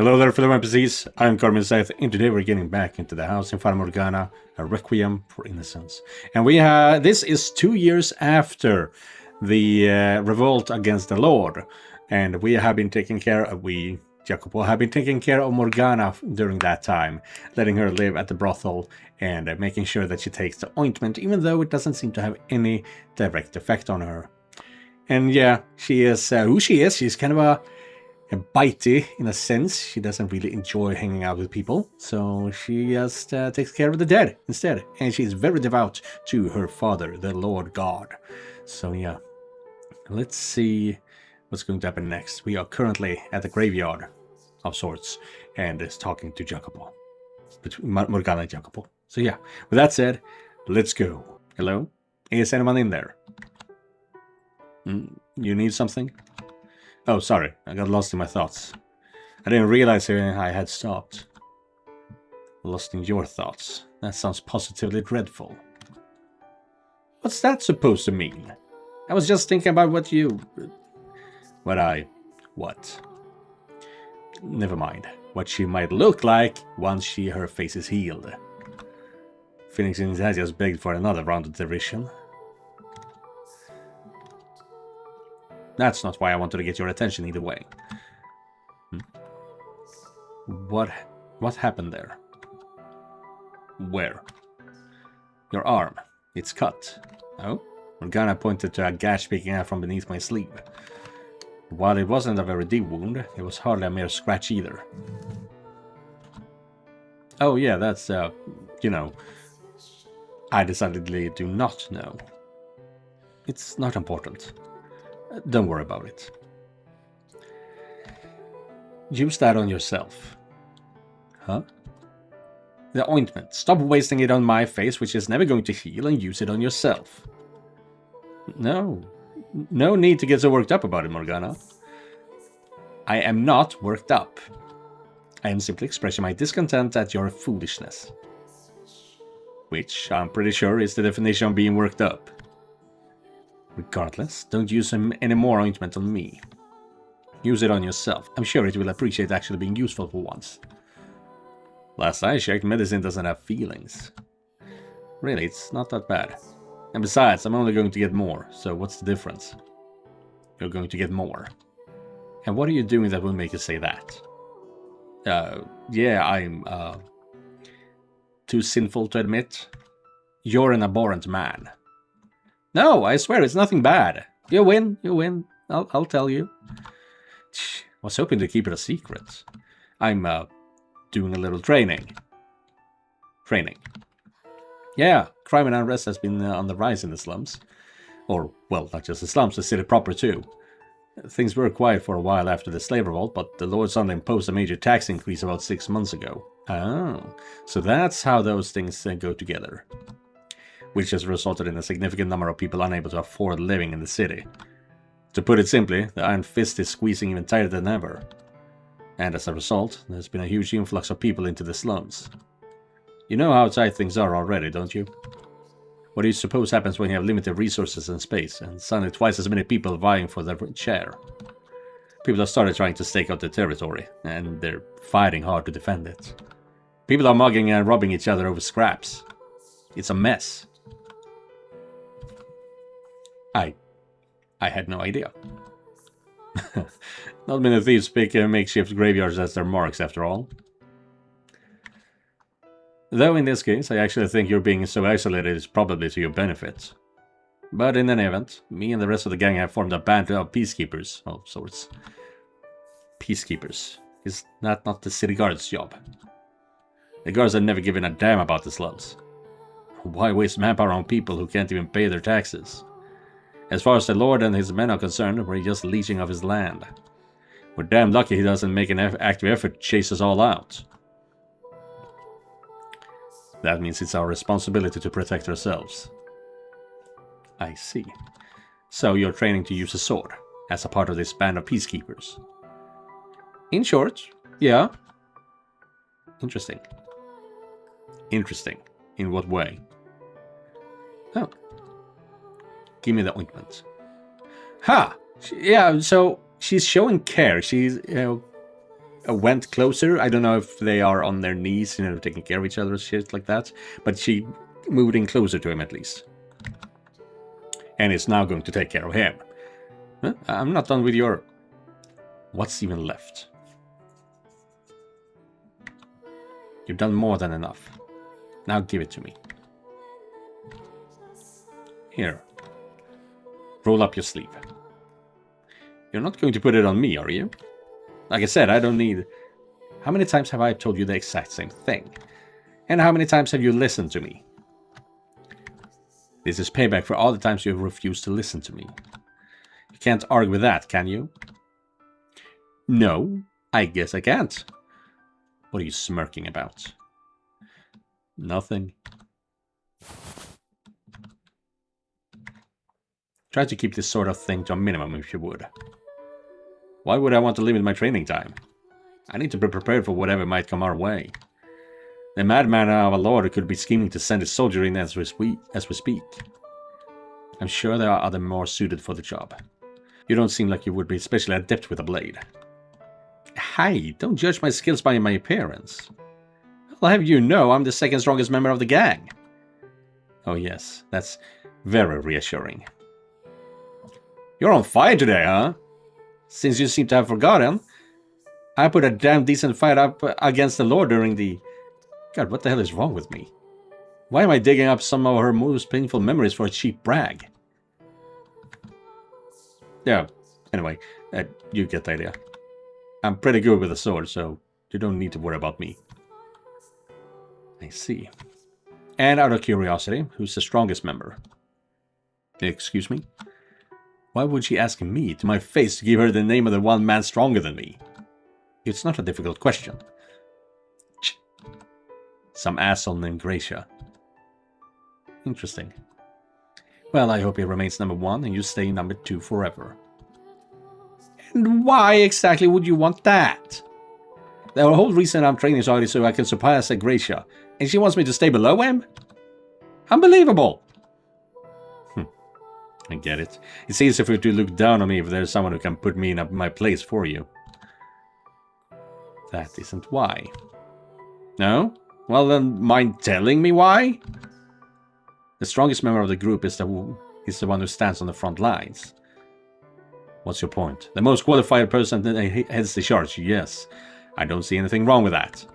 Hello there, fellow NPCs. I'm Scythe, and today we're getting back into the house in Fata Morgana, a Requiem for Innocence. And this is 2 years after the revolt against the Lord, and we have been taking care of, Jacopo, have been taking care of Morgana during that time, letting her live at the brothel and making sure that she takes the ointment, even though it doesn't seem to have any direct effect on her. And yeah, she is who she is. She's kind of a bitey in a sense. She doesn't really enjoy hanging out with people, so she just takes care of the dead instead. And she's very devout to her father, the Lord God. So yeah, let's see what's going to happen next. We are currently at the graveyard of sorts, and is talking to Jacopo, between Morgana and Jacopo. So yeah, with that said, let's go. Hello? Is anyone in there? You need something? Oh, sorry, I got lost in my thoughts. I didn't realize I had stopped. Lost in your thoughts. That sounds positively dreadful. What's that supposed to mean? I was just thinking about what? Never mind. What she might look like once her face is healed. Phoenix has just begged for another round of derision. That's not why I wanted to get your attention either way. What happened there? Where? Your arm. It's cut. Oh? Morgana pointed to a gash peeking out from beneath my sleeve. While it wasn't a very deep wound, it was hardly a mere scratch either. Oh yeah, that's, I decidedly do not know. It's not important. Don't worry about it. Use that on yourself. Huh? The ointment. Stop wasting it on my face, which is never going to heal, and use it on yourself. No need to get so worked up about it, Morgana. I am not worked up. I am simply expressing my discontent at your foolishness. Which, I'm pretty sure, is the definition of being worked up. Regardless, don't use any more ointment on me. Use it on yourself. I'm sure it will appreciate actually being useful for once. Last I checked, medicine doesn't have feelings. Really, it's not that bad. And besides, I'm only going to get more, so what's the difference? You're going to get more. And what are you doing that will make you say that? Yeah, I'm, too sinful to admit. You're an abhorrent man. No, I swear, it's nothing bad. You win. I'll tell you. Was hoping to keep it a secret. I'm, doing a little training. Yeah, crime and unrest has been on the rise in the slums. Or, well, not just the slums, the city proper too. Things were quiet for a while after the slave revolt, but the Lord suddenly imposed a major tax increase about 6 months ago. Oh, so that's how those things go together. Which has resulted in a significant number of people unable to afford living in the city. To put it simply, the Iron Fist is squeezing even tighter than ever. And as a result, there's been a huge influx of people into the slums. You know how tight things are already, don't you? What do you suppose happens when you have limited resources and space, and suddenly twice as many people vying for their share? People have started trying to stake out their territory, and they're fighting hard to defend it. People are mugging and robbing each other over scraps. It's a mess. I had no idea. Not many thieves pick makeshift graveyards as their marks, after all. Though in this case, I actually think your being so isolated is probably to your benefit. But in any event, me and the rest of the gang have formed a band of peacekeepers of sorts. Peacekeepers. Is that not the city guard's job? The guards have never given a damn about the slums. Why waste manpower on people who can't even pay their taxes? As far as the Lord and his men are concerned, we're just leeching off his land. We're damn lucky he doesn't make an active effort to chase us all out. That means it's our responsibility to protect ourselves. I see. So you're training to use a sword, as a part of this band of peacekeepers? In short, yeah. Interesting. Interesting. In what way? Oh. Give me the ointment. Ha! Yeah, so she's showing care. She's, went closer. I don't know if they are on their knees, you know, taking care of each other or shit like that. But she moved in closer to him at least. And is now going to take care of him. Huh? I'm not done with your... What's even left? You've done more than enough. Now give it to me. Here. Roll up your sleeve. You're not going to put it on me, are you? Like I said, I don't need... How many times have I told you the exact same thing? And how many times have you listened to me? This is payback for all the times you have refused to listen to me. You can't argue with that, can you? No, I guess I can't. What are you smirking about? Nothing. Try to keep this sort of thing to a minimum if you would. Why would I want to limit my training time? I need to be prepared for whatever might come our way. The madman of a lord could be scheming to send his soldier in as we speak. I'm sure there are other more suited for the job. You don't seem like you would be especially adept with a blade. Hey, don't judge my skills by my appearance. I'll have you know I'm the second strongest member of the gang. Oh yes, that's very reassuring. You're on fire today, huh? Since you seem to have forgotten, I put a damn decent fight up against the Lord during the... God, what the hell is wrong with me? Why am I digging up some of her most painful memories for a cheap brag? Yeah, anyway, you get the idea. I'm pretty good with a sword, so you don't need to worry about me. I see. And out of curiosity, who's the strongest member? Excuse me? Why would she ask me to my face to give her the name of the one man stronger than me? It's not a difficult question. Some asshole named Gracia. Interesting. Well, I hope he remains number 1 and you stay number 2 forever. And why exactly would you want that? The whole reason I'm training Scythe is so I can surpass Gracia, and she wants me to stay below him? Unbelievable! I get it. It's easier for you to look down on me if there's someone who can put me in my place for you. That isn't why. No? Well then, mind telling me why? The strongest member of the group is the one who stands on the front lines. What's your point? The most qualified person heads the charge, yes. I don't see anything wrong with that.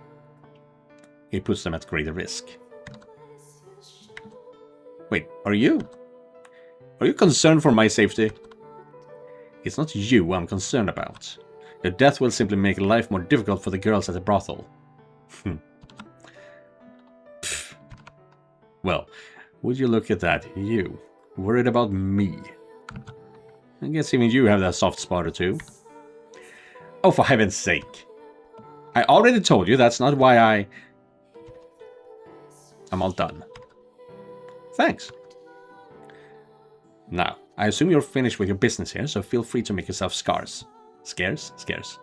It puts them at greater risk. Wait, are you? Are you concerned for my safety? It's not you I'm concerned about. Your death will simply make life more difficult for the girls at the brothel. Well, would you look at that? You, worried about me. I guess even you have that soft spot or two. Oh, for heaven's sake. I already told you that's not why I'm all done. Thanks. Now, I assume you're finished with your business here, so feel free to make yourself scarce. Scarce? Scarce.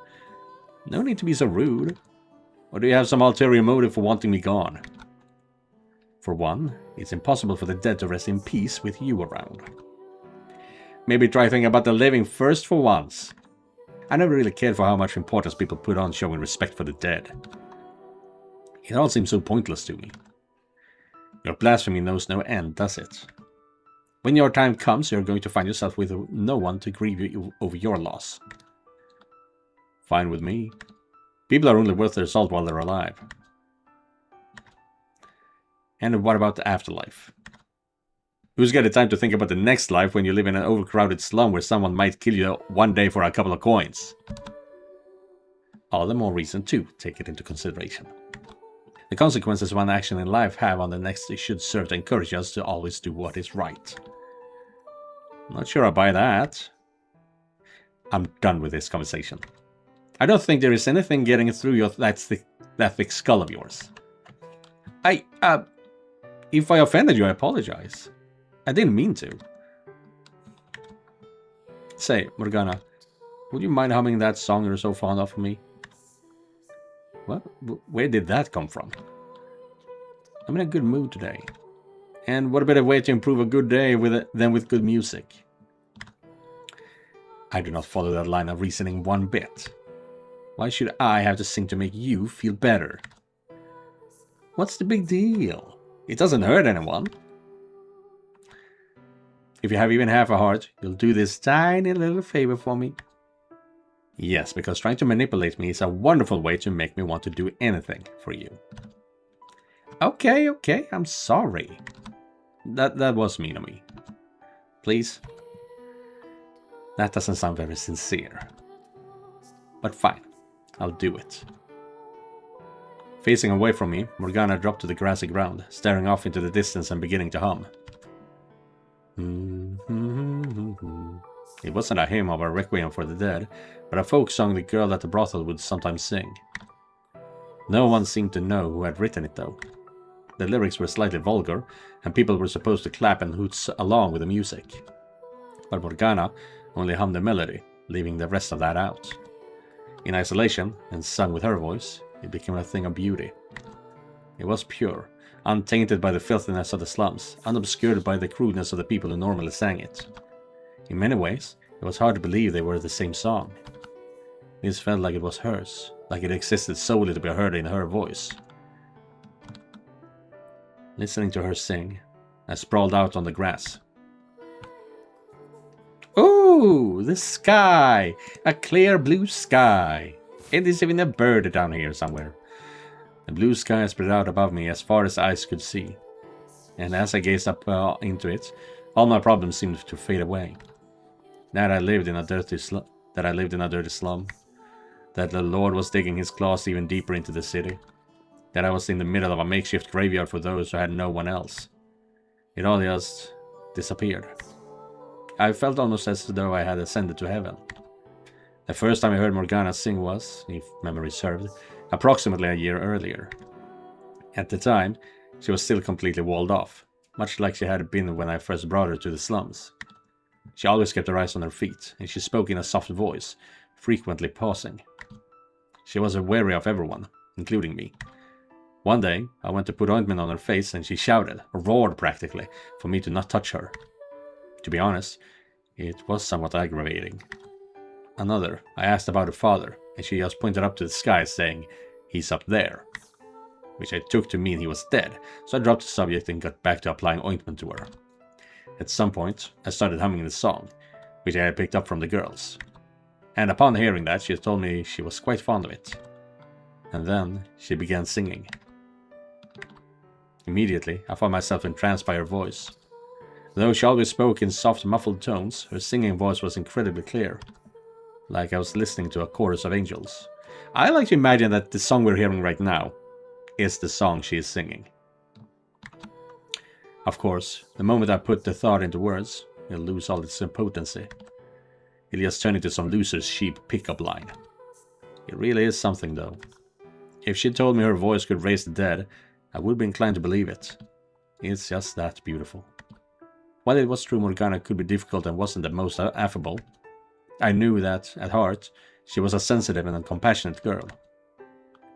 No need to be so rude. Or do you have some ulterior motive for wanting me gone? For one, it's impossible for the dead to rest in peace with you around. Maybe try thinking about the living first for once. I never really cared for how much importance people put on showing respect for the dead. It all seems so pointless to me. Your blasphemy knows no end, does it? When your time comes, you're going to find yourself with no one to grieve you over your loss. Fine with me. People are only worth their salt while they're alive. And what about the afterlife? Who's got the time to think about the next life when you live in an overcrowded slum where someone might kill you one day for a couple of coins? All the more reason to take it into consideration. The consequences one action in life have on the next should serve to encourage us to always do what is right. I'm not sure I buy that. I'm done with this conversation. I don't think there is anything getting through that thick skull of yours. If I offended you, I apologize. I didn't mean to. Say, Morgana, would you mind humming that song you're so fond of for me? What? Where did that come from? I'm in a good mood today. And what a better way to improve a good day than with good music? I do not follow that line of reasoning one bit. Why should I have to sing to make you feel better? What's the big deal? It doesn't hurt anyone. If you have even half a heart, you'll do this tiny little favor for me. Yes, because trying to manipulate me is a wonderful way to make me want to do anything for you. Okay, I'm sorry. That was mean of me. Please? That doesn't sound very sincere. But fine, I'll do it. Facing away from me, Morgana dropped to the grassy ground, staring off into the distance and beginning to hum. It wasn't a hymn of a Requiem for the dead, but a folk song the girl at the brothel would sometimes sing. No one seemed to know who had written it though. The lyrics were slightly vulgar, and people were supposed to clap and hoot along with the music. But Morgana only hummed the melody, leaving the rest of that out. In isolation, and sung with her voice, it became a thing of beauty. It was pure, untainted by the filthiness of the slums, unobscured by the crudeness of the people who normally sang it. In many ways, it was hard to believe they were the same song. This felt like it was hers, like it existed solely to be heard in her voice. Listening to her sing, I sprawled out on the grass. Ooh, the sky! A clear blue sky! It is even a bird down here somewhere. The blue sky spread out above me as far as eyes could see. And as I gazed up into it, all my problems seemed to fade away. That I lived in a dirty slum. That the Lord was digging his claws even deeper into the city. That I was in the middle of a makeshift graveyard for those who had no one else. It all just disappeared. I felt almost as though I had ascended to heaven. The first time I heard Morgana sing was, if memory served, approximately a year earlier. At the time, she was still completely walled off, much like she had been when I first brought her to the slums. She always kept her eyes on her feet, and she spoke in a soft voice, frequently pausing. She was wary of everyone, including me. One day, I went to put ointment on her face and she shouted, roared practically, for me to not touch her. To be honest, it was somewhat aggravating. Another, I asked about her father, and she just pointed up to the sky saying, "He's up there," which I took to mean he was dead, so I dropped the subject and got back to applying ointment to her. At some point, I started humming the song, which I had picked up from the girls. And upon hearing that, she told me she was quite fond of it. And then she began singing. Immediately, I found myself entranced by her voice. Though she always spoke in soft, muffled tones, her singing voice was incredibly clear, like I was listening to a chorus of angels. I like to imagine that the song we're hearing right now is the song she is singing. Of course, the moment I put the thought into words, it'll lose all its potency. It'll just turn into some loser's cheap pickup line. It really is something, though. If she told me her voice could raise the dead, I would be inclined to believe it. It's just that beautiful. While it was true Morgana could be difficult and wasn't the most affable, I knew that, at heart, she was a sensitive and compassionate girl.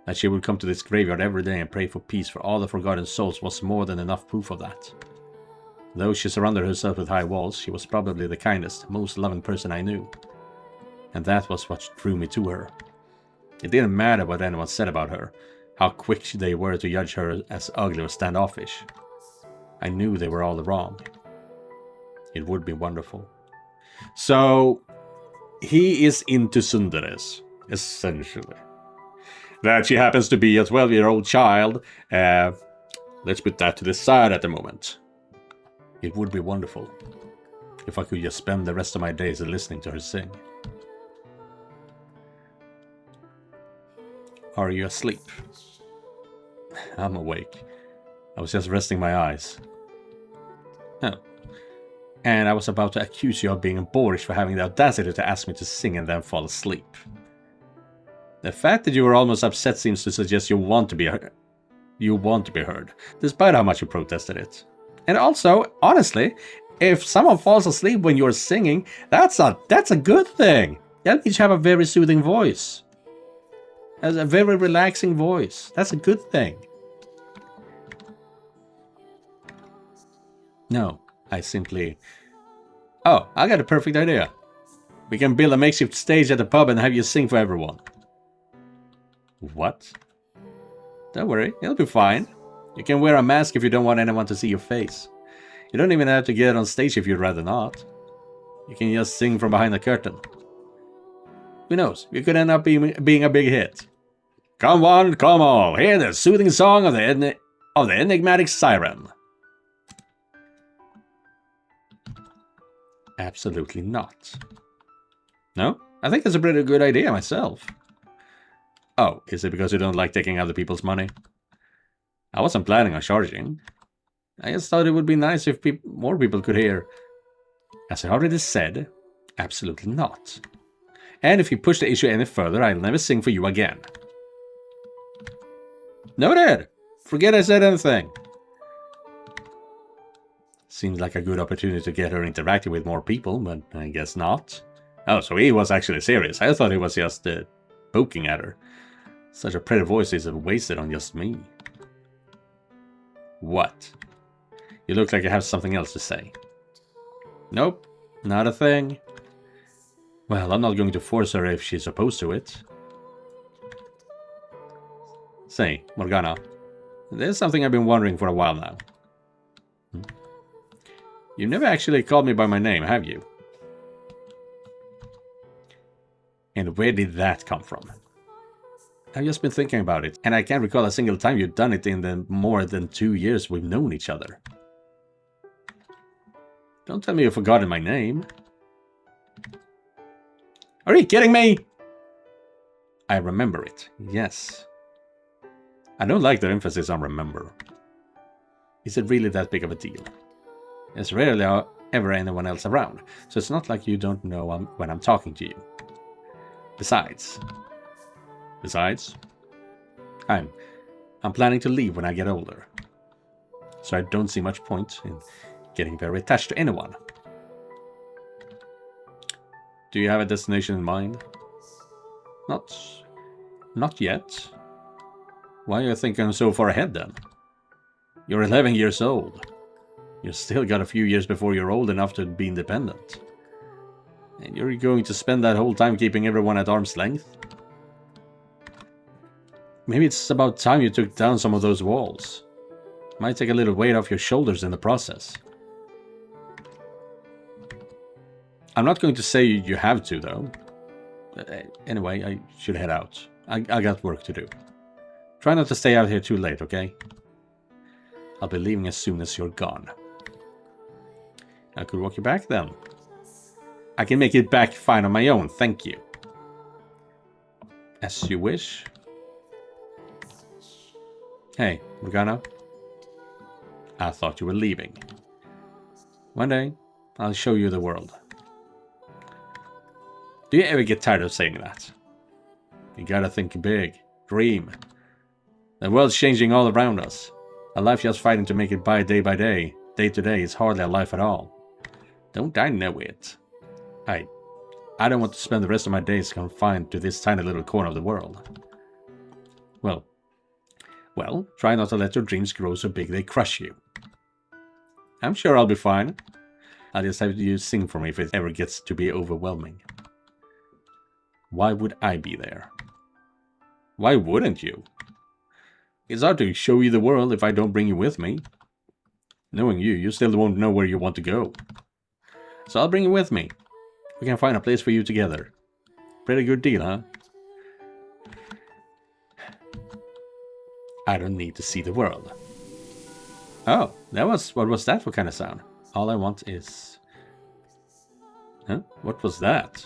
That she would come to this graveyard every day and pray for peace for all the forgotten souls was more than enough proof of that. Though she surrounded herself with high walls, she was probably the kindest, most loving person I knew. And that was what drew me to her. It didn't matter what anyone said about her, how quick they were to judge her as ugly or standoffish. I knew they were all wrong. It would be wonderful. So, he is into tsunderes, essentially. That she happens to be a 12-year-old child, let's put that to the side at the moment. It would be wonderful if I could just spend the rest of my days listening to her sing. Are you asleep? I'm awake. I was just resting my eyes. Oh. And I was about to accuse you of being boorish for having the audacity to ask me to sing and then fall asleep. The fact that you were almost upset seems to suggest you want to be heard. You want to be heard, despite how much you protested it. And also, honestly, if someone falls asleep when you're singing, that's a good thing. That means you have a very soothing voice. Has a very relaxing voice. That's a good thing. No, I simply... Oh, I got a perfect idea. We can build a makeshift stage at the pub and have you sing for everyone. What? Don't worry, it'll be fine. You can wear a mask if you don't want anyone to see your face. You don't even have to get on stage if you'd rather not. You can just sing from behind the curtain. Who knows, you could end up being a big hit. Come one, come all, hear the soothing song of the enigmatic siren. Absolutely not. No? I think it's a pretty good idea myself. Oh, is it because you don't like taking other people's money? I wasn't planning on charging. I just thought it would be nice if more people could hear. As I already said, absolutely not. And if you push the issue any further, I'll never sing for you again. Noted! Forget I said anything. Seems like a good opportunity to get her interacting with more people, but I guess not. Oh, so he was actually serious. I thought he was just poking at her. Such a pretty voice is wasted on just me. What? You look like you have something else to say. Nope, not a thing. Well, I'm not going to force her if she's opposed to it. Say, Morgana, there's something I've been wondering for a while now. You've never actually called me by my name, have you? And where did that come from? I've just been thinking about it, and I can't recall a single time you've done it in the more than 2 years we've known each other. Don't tell me you've forgotten my name. Are you kidding me? I remember it, yes. I don't like the emphasis on remember. Is it really that big of a deal? There's rarely ever anyone else around, so it's not like you don't know when I'm talking to you. Besides, I'm planning to leave when I get older, so I don't see much point in getting very attached to anyone. Do you have a destination in mind? Not yet. Why are you thinking so far ahead then? You're 11 years old. You still got a few years before you're old enough to be independent. And you're going to spend that whole time keeping everyone at arm's length? Maybe it's about time you took down some of those walls. Might take a little weight off your shoulders in the process. I'm not going to say you have to, though. Anyway, I should head out. I got work to do. Try not to stay out here too late, okay? I'll be leaving as soon as you're gone. I could walk you back then. I can make it back fine on my own, thank you. As you wish. Hey, Morgana. I thought you were leaving. One day, I'll show you the world. Do you ever get tired of saying that? You gotta think big. Dream. The world's changing all around us. A life just fighting to make it by day to day is hardly a life at all. Don't I know it? I don't want to spend the rest of my days confined to this tiny little corner of the world. Well, try not to let your dreams grow so big they crush you. I'm sure I'll be fine. I'll just have you sing for me if it ever gets to be overwhelming. Why would I be there? Why wouldn't you? It's hard to show you the world if I don't bring you with me. Knowing you, you still won't know where you want to go. So I'll bring you with me. We can find a place for you together. Pretty good deal, huh? I don't need to see the world. Oh, what was that for kind of sound? All I want is... Huh? What was that?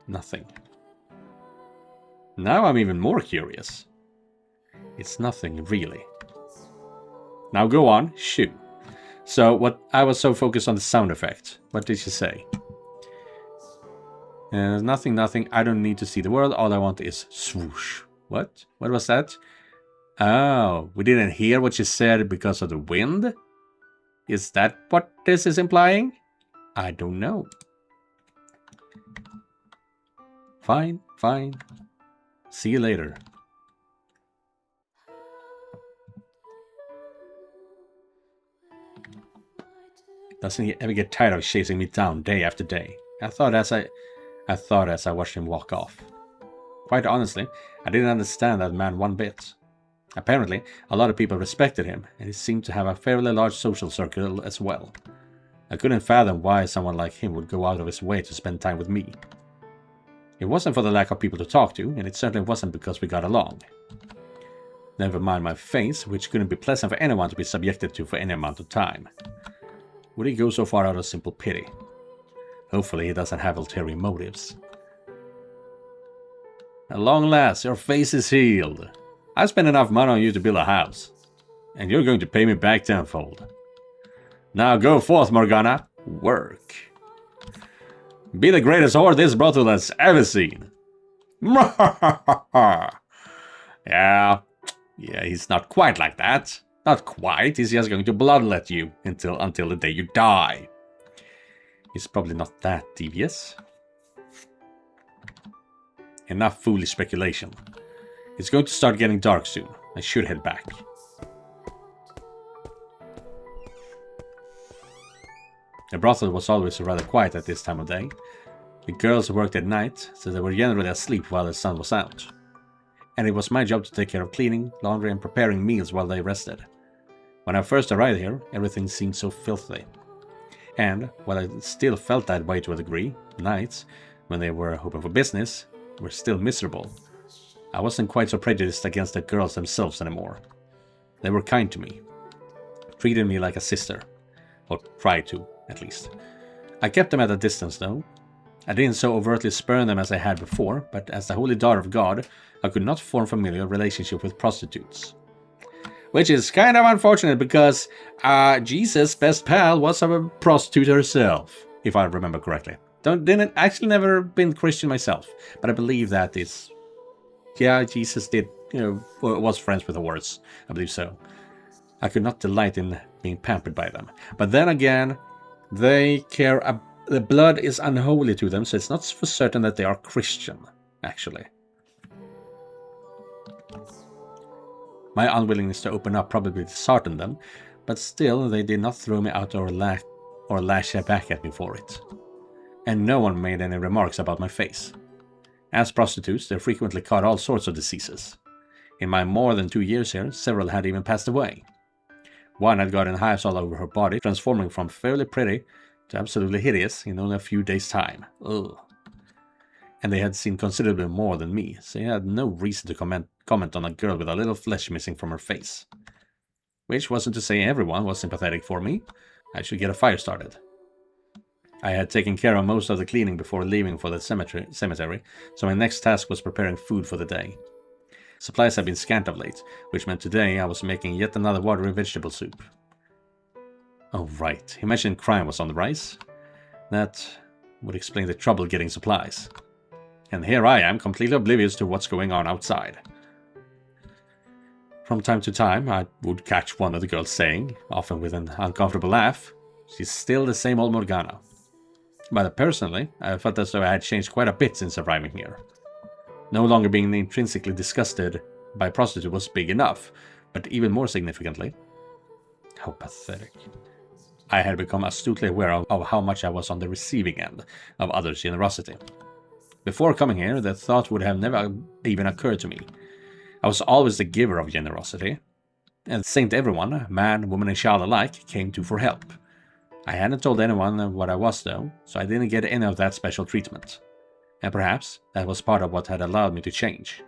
Nothing. Now I'm even more curious. It's nothing, really. Now go on, shoot. So, I was so focused on the sound effect. What did she say? Nothing, I don't need to see the world, all I want is swoosh. What? What was that? Oh, we didn't hear what she said because of the wind? Is that what this is implying? I don't know. Fine. See you later. Doesn't he ever get tired of chasing me down day after day? I thought as I watched him walk off. Quite honestly, I didn't understand that man one bit. Apparently, a lot of people respected him, and he seemed to have a fairly large social circle as well. I couldn't fathom why someone like him would go out of his way to spend time with me. It wasn't for the lack of people to talk to, and it certainly wasn't because we got along. Never mind my face, which couldn't be pleasant for anyone to be subjected to for any amount of time. Would he go so far out of simple pity? Hopefully he doesn't have ulterior motives. At long last, your face is healed. I spent enough money on you to build a house, and you're going to pay me back tenfold. Now go forth, Morgana. Work. Be the greatest whore this brothel has ever seen. Yeah, he's not quite like that. Not quite, he's just going to bloodlet you until the day you die. He's probably not that devious. Enough foolish speculation. It's going to start getting dark soon. I should head back. The brothel was always rather quiet at this time of day. The girls worked at night, so they were generally asleep while the sun was out. And it was my job to take care of cleaning, laundry, and preparing meals while they rested. When I first arrived here, everything seemed so filthy. And, while I still felt that way to a degree, nights, when they were open for business, were still miserable. I wasn't quite so prejudiced against the girls themselves anymore. They were kind to me. Treated me like a sister. Or tried to, at least. I kept them at a distance, though. I didn't so overtly spurn them as I had before, but as the holy daughter of God, I could not form familial relationship with prostitutes. Which is kind of unfortunate because Jesus' best pal was a prostitute herself, if I remember correctly. Didn't actually never been Christian myself, but I believe that is... Yeah, Jesus did, was friends with whores. I believe so. I could not delight in being pampered by them. But then again, they care... the blood is unholy to them, so it's not for certain that they are Christian, actually. My unwillingness to open up probably disheartened them, but still they did not throw me out or lash back at me for it. And no one made any remarks about my face. As prostitutes, they frequently caught all sorts of diseases. In my more than 2 years here, several had even passed away. One had gotten hives all over her body, transforming from fairly pretty to absolutely hideous in only a few days' time. Ugh. And they had seen considerably more than me, so I had no reason to comment on a girl with a little flesh missing from her face. Which wasn't to say everyone was sympathetic for me. I should get a fire started. I had taken care of most of the cleaning before leaving for the cemetery, so my next task was preparing food for the day. Supplies had been scant of late, which meant today I was making yet another watery vegetable soup. Oh right, he mentioned crime was on the rise. That would explain the trouble getting supplies. And here I am, completely oblivious to what's going on outside. From time to time, I would catch one of the girls saying, often with an uncomfortable laugh, "She's still the same old Morgana." But personally, I felt as though I had changed quite a bit since arriving here. No longer being intrinsically disgusted by prostitute was big enough, but even more significantly, how pathetic. I had become astutely aware of how much I was on the receiving end of others' generosity. Before coming here, the thought would have never even occurred to me. I was always the giver of generosity, and Saint everyone, man, woman, and child alike, came to for help. I hadn't told anyone what I was, though, so I didn't get any of that special treatment. And perhaps that was part of what had allowed me to change.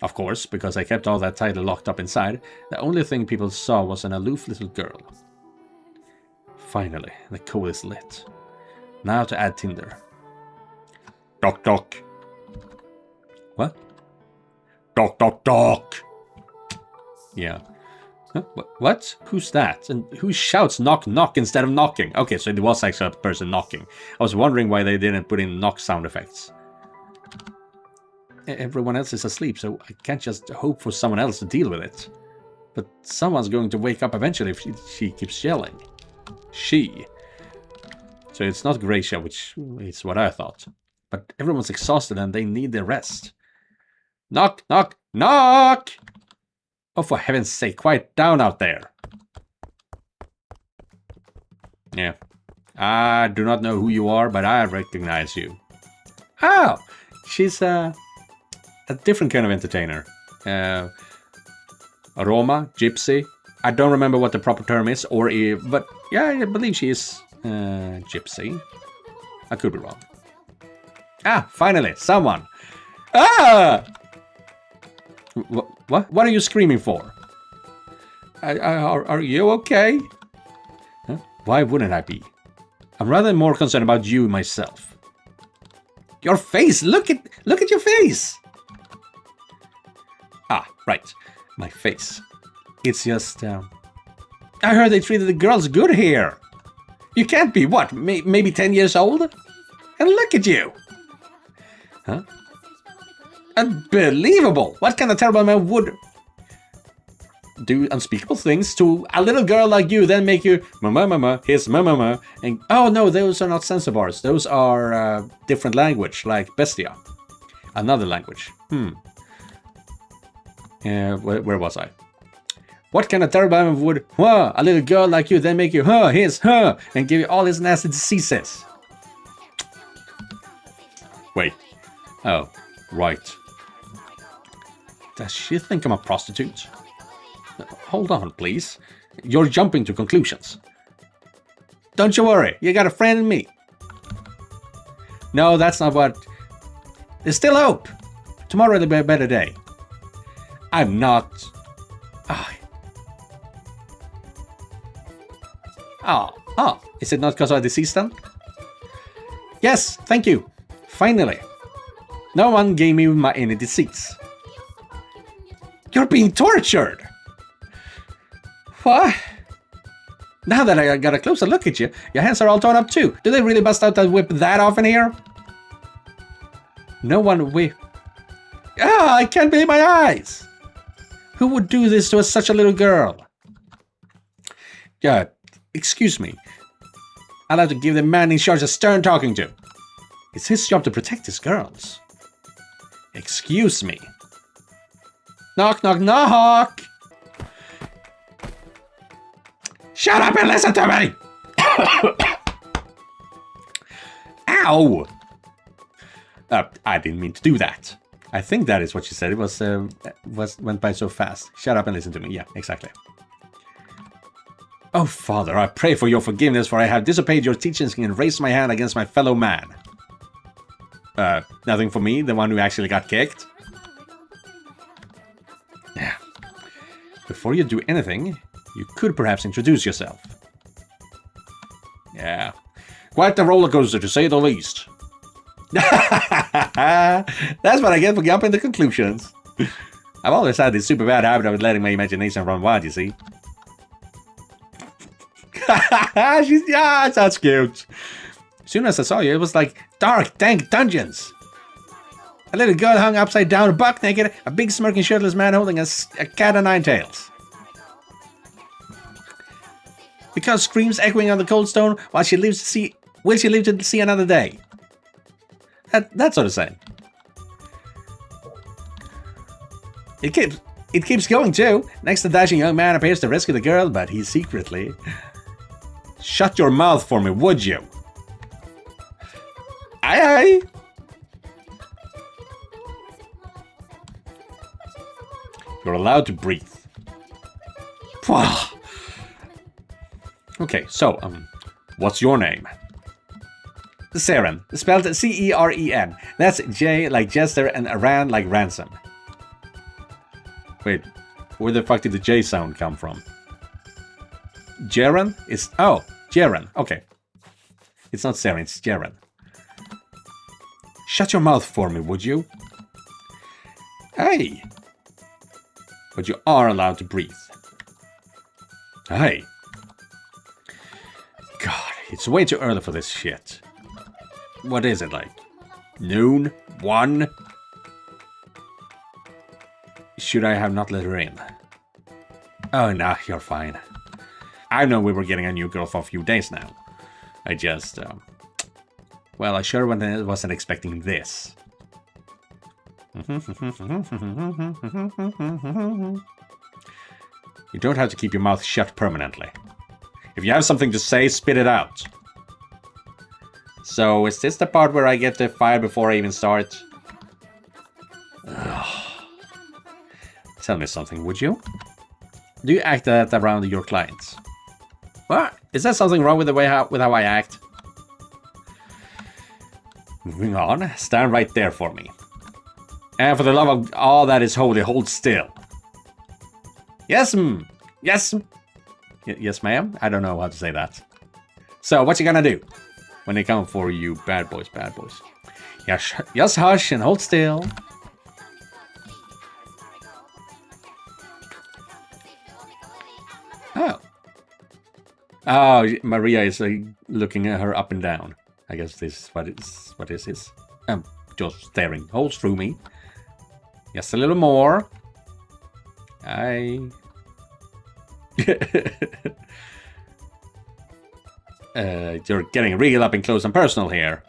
Of course, because I kept all that tightly locked up inside, the only thing people saw was an aloof little girl. Finally, the coal is lit. Now to add tinder. Doc, doc. What? Doc, doc, doc. Yeah. Huh? What? Who's that? And who shouts knock, knock instead of knocking? Okay, so it was actually a person knocking. I was wondering why they didn't put in knock sound effects. Everyone else is asleep, so I can't just hope for someone else to deal with it. But someone's going to wake up eventually if she keeps yelling. She. So it's not Gracia, which is what I thought. But everyone's exhausted and they need their rest. Knock, knock, knock! Oh, for heaven's sake, quiet down out there. Yeah. I do not know who you are, but I recognize you. Oh, she's a different kind of entertainer. Roma, gypsy. I don't remember what the proper term is, but yeah, I believe she is gypsy. I could be wrong. Ah, finally, someone. Ah! What? What are you screaming for? Are you okay? Huh? Why wouldn't I be? I'm rather more concerned about you myself. Your face! Look at your face! Ah, right. My face. It's just, I heard they treated the girls good here. You can't be, what, maybe 10 years old? And look at you! Huh? Unbelievable! What kind of terrible man would do unspeakable things to a little girl like you, then make you mama, here's mama, and oh no, those are not sense bars. Those are different language, like Bestia. Another language. Where was I? What kind of terrible man would a little girl like you, then make you and give you all his nasty diseases? Wait. Oh, right. Does she think I'm a prostitute? Hold on, please. You're jumping to conclusions. Don't you worry, you got a friend in me. No, that's not what... There's still hope. Tomorrow will be a better day. I'm not... Oh, is it not because of disease then? Yes, thank you. Finally. No one gave me any disease. You're being tortured! What? Now that I got a closer look at you, your hands are all torn up too. Do they really bust out that whip that often here? No one I can't believe my eyes! Who would do this to such a little girl? Yeah, excuse me. I'll have to give the man in charge a stern talking to. It's his job to protect his girls. Excuse me. Knock, knock, knock! Shut up and listen to me! Ow! I didn't mean to do that. I think that is what she said. It went by so fast. Shut up and listen to me. Yeah, exactly. Oh, Father, I pray for your forgiveness, for I have disobeyed your teachings and raised my hand against my fellow man. Nothing for me, the one who actually got kicked? Yeah. Before you do anything, you could perhaps introduce yourself. Yeah. Quite the roller coaster, to say the least. That's what I get for jumping to conclusions. I've always had this super bad habit of letting my imagination run wild, you see. That's cute. As soon as I saw you, it was like dark, dank dungeons. A little girl hung upside down, buck naked, a big smirking shirtless man holding a cat o' nine tails. Because screams echoing on the cold stone while she lives to see... Will she live to see another day? That sort of saying. It keeps going too. Next, the dashing young man appears to rescue the girl, but he secretly... Shut your mouth for me, would you? Aye, aye. You're allowed to breathe. Okay, so, what's your name? Ceren, spelled C-E-R-E-N. That's J like Jester and Ran like ransom. Wait, where the fuck did the J sound come from? Jeren is... Oh, Jeren, okay. It's not Ceren, it's Jeren. Shut your mouth for me, would you? Hey! But you are allowed to breathe. Hey! God, it's way too early for this shit. What is it, like? Noon? 1? Should I have not let her in? Oh, no, you're fine. I know we were getting a new girl for a few days now. I just, well, I sure wasn't expecting this. You don't have to keep your mouth shut permanently. If you have something to say, spit it out. So, is this the part where I get the fire before I even start? Ugh. Tell me something, would you? Do you act that around your clients? What? Is there something wrong with the way with how I act? Moving on. Stand right there for me. And for the love of all that is holy, hold still. Yes, yes. Yes, ma'am. I don't know how to say that. So, what you gonna do when they come for you, bad boys, bad boys? Yes, yes, hush and hold still. Oh. Oh, Maria is looking at her up and down. I guess this is what this is. Just staring holes through me. Just a little more. You're getting real up and close and personal here.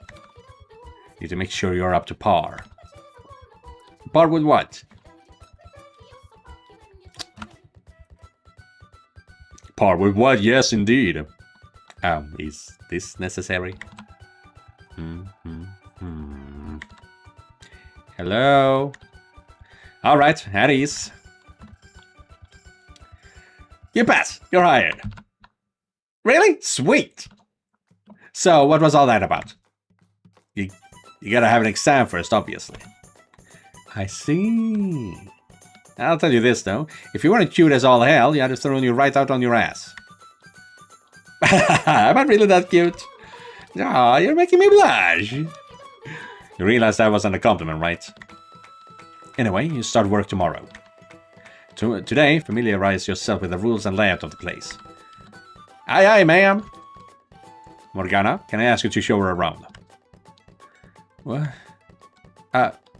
Need to make sure you're up to par. Par with what? Par with what? Yes, indeed. Is this necessary? Hello? Alright, at ease. You pass. You're hired. Really? Sweet. So, what was all that about? You gotta have an exam first, obviously. I see. I'll tell you this, though. If you weren't cute as all hell, you had to throw you right out on your ass. Am I really that cute? Aw, you're making me blush. You realize that wasn't a compliment, right? Anyway, you start work tomorrow. Today, familiarize yourself with the rules and layout of the place. Aye, aye, ma'am. Morgana, can I ask you to show her around? What?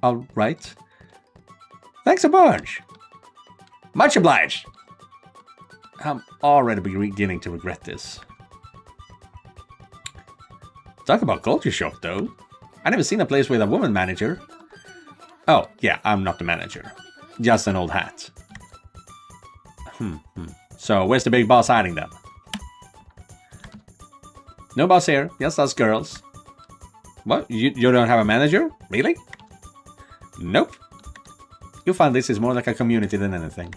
All right. Thanks a bunch. Much obliged. I'm already beginning to regret this. Talk about culture shock, though. I never seen a place with a woman manager. Oh, yeah, I'm not the manager. Just an old hat. So, where's the big boss hiding then? No boss here, just us girls. What? You don't have a manager? Really? Nope. You'll find this is more like a community than anything.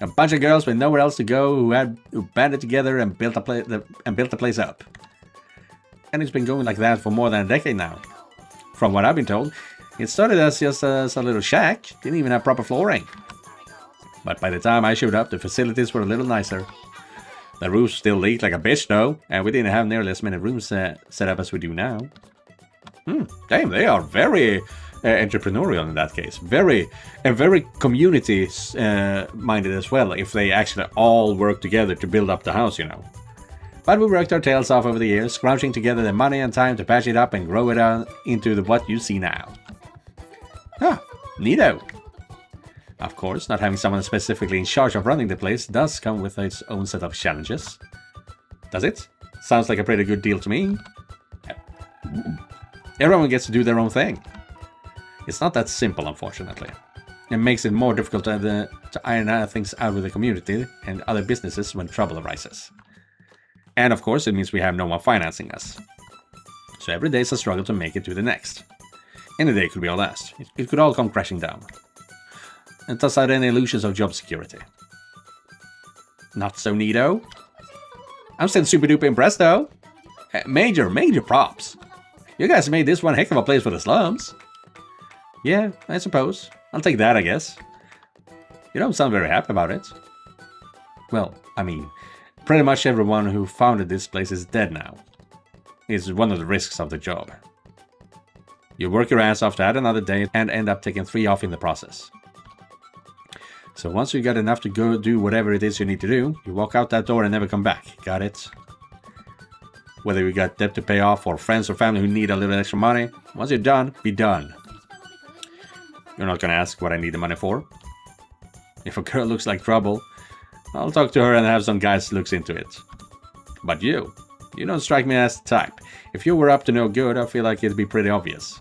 A bunch of girls with nowhere else to go who banded together and built the place up. And it's been going like that for more than a decade now. From what I've been told, it started as just a little shack, didn't even have proper flooring. But by the time I showed up, the facilities were a little nicer. The roofs still leaked like a bitch though, and we didn't have nearly as many rooms set up as we do now. Damn, they are very entrepreneurial in that case. Very community minded as well, if they actually all work together to build up the house, you know. But we worked our tails off over the years, scrounging together the money and time to patch it up and grow it into what you see now. Ah, neato. Of course, not having someone specifically in charge of running the place does come with its own set of challenges. Does it? Sounds like a pretty good deal to me. Everyone gets to do their own thing. It's not that simple, unfortunately. It makes it more difficult to iron things out with the community and other businesses when trouble arises. And of course, it means we have no one financing us. So every day is a struggle to make it to the next. Any day could be our last. It could all come crashing down. And thus out any illusions of job security. Not so neato. I'm still super duper impressed though. Major props. You guys made this one heck of a place for the slums. Yeah, I suppose. I'll take that, I guess. You don't sound very happy about it. Well, I mean, pretty much everyone who founded this place is dead now. It's one of the risks of the job. You work your ass off to add another day and end up taking 3 off in the process. So once you got enough to go do whatever it is you need to do, you walk out that door and never come back. Got it? Whether you got debt to pay off or friends or family who need a little extra money, once you're done, be done. You're not gonna ask what I need the money for. If a girl looks like trouble, I'll talk to her and have some guys looks into it. But you don't strike me as the type. If you were up to no good, I feel like it'd be pretty obvious.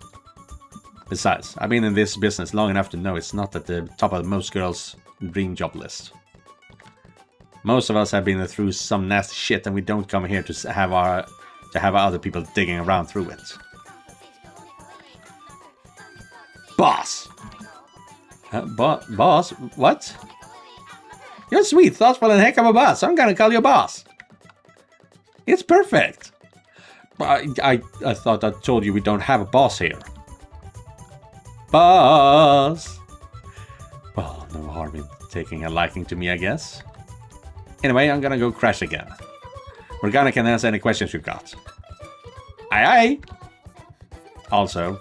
Besides, I've been in this business long enough to know it's not at the top of most girls' dream job list. Most of us have been through some nasty shit and we don't come here to have our to have other people digging around through it. Boss! Boss? What? You're sweet, thoughtful, and heck of a boss. I'm gonna call you boss. It's perfect. I thought I told you we don't have a boss here. Boss! Well, no harm in taking a liking to me, I guess. Anyway, I'm gonna go crash again. Morgana can answer any questions you've got. Aye aye! Also...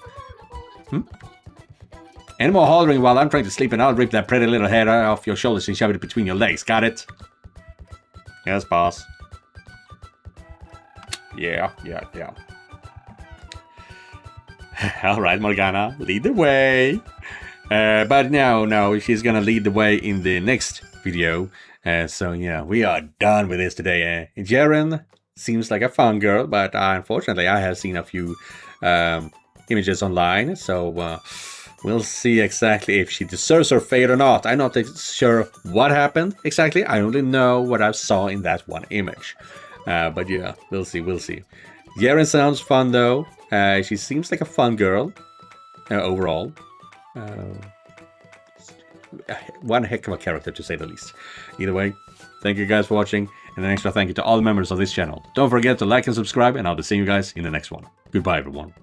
Any more hollering while I'm trying to sleep and I'll rip that pretty little hair off your shoulders and shove it between your legs, got it? Yes, boss. Yeah. Alright, Morgana, lead the way. But no, she's gonna lead the way in the next video. So yeah, we are done with this today. Jaren seems like a fun girl, but unfortunately I have seen a few images online, so we'll see exactly if she deserves her fate or not. I'm not sure what happened exactly. I only know what I saw in that one image. But yeah, we'll see. Jaren sounds fun though. She seems like a fun girl overall. One heck of a character, to say the least. Either way, thank you guys for watching, and an extra thank you to all the members of this channel. Don't forget to like and subscribe, and I'll be seeing you guys in the next one. Goodbye, everyone.